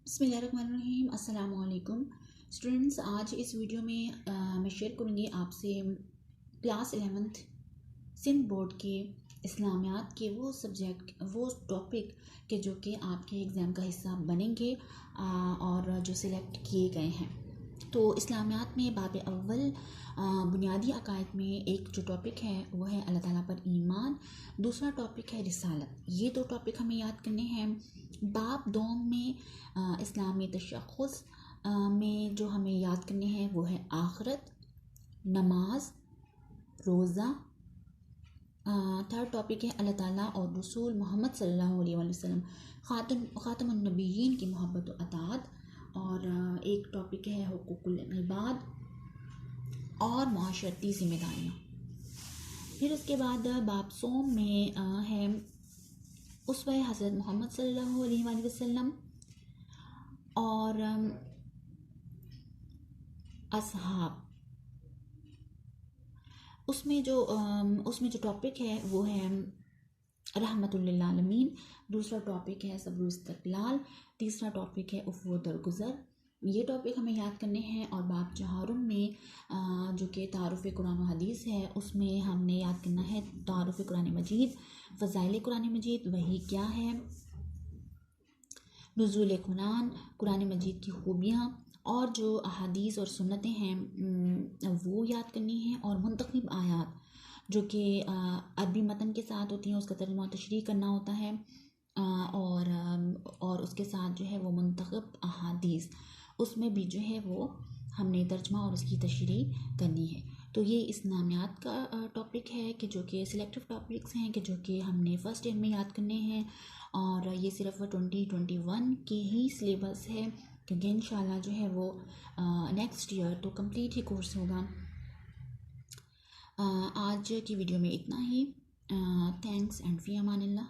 बिस्मिल्लाहिर्रहमानिर्रहीम। अस्सलाम वालेकुम स्टूडेंट्स। आज इस वीडियो में मैं शेयर करूँगी आपसे क्लास 11th सिंध बोर्ड के इस्लामियात के वो सब्जेक्ट वो टॉपिक के जो कि आपके एग्ज़ाम का हिस्सा बनेंगे और जो सिलेक्ट किए गए हैं। तो इस्लामियात में बाब अव्वल बुनियादी अकायद में एक जो टॉपिक है वो है अल्लाह ताला पर ईमान। दूसरा टॉपिक है रिसालत। ये दो टॉपिक हमें याद करने हैं। बाब दोम में इस्लामी तशख़्ख़ुस में जो हमें याद करने हैं वो है आखिरत, नमाज, रोज़ा। थर्ड टॉपिक है अल्लाह ताला और रसूल मोहम्मद सल्लल्लाहु अलैहि वसल्लम ख़ातमुन नबिय्यीन की मोहब्बत व अताअत। और एक टॉपिक है हुकूकुल इबाद और मुआशरती ज़िम्मेदारियाँ। फिर उसके बाद बाब सोम में है उसवे हज़रत मोहम्मद सल्लल्लाहु अलैहि वसल्लम और असहाब। उसमें जो टॉपिक है वो है रहमतुल लिल आलमीन। दूसरा टॉपिक है सब्र इस्तक़लाल। तीसरा टॉपिक है उफ़्व दरगुज़र। ये टॉपिक हमें याद करने हैं। और बाब चहारुम में जो कि तारुफ़ कुरान व हदीस है उसमें हमने याद करना है तारुफ़ कुरान मजीद, फ़ज़ाइल कुरान मजीद, वही क्या है, नुज़ूल कुरान, कुरान मजीद की खूबियाँ और जो अहादीस और सुन्नतें हैं वो याद करनी है। और मुंतखब आयात जो कि अरबी मतन के साथ होती हैं उसका तर्जुमा तशरीह करना होता है और उसके साथ जो है वो मुंतखब अहादीस उसमें भी जो है वो हमने तर्जुमा और उसकी तशरीह करनी है। तो ये इस्लामियात का टॉपिक है कि जो कि सिलेक्टिव टॉपिक्स हैं कि जो कि हमने फ़र्स्ट ईयर में याद करने हैं। और ये सिर्फ 2021 की ही सिलेबस है क्योंकि इंशाल्लाह जो है वो नेक्स्ट ईयर तो कंप्लीट ही कोर्स होगा। आज की वीडियो में इतना ही। Thanks and fee अमानिल्लाह।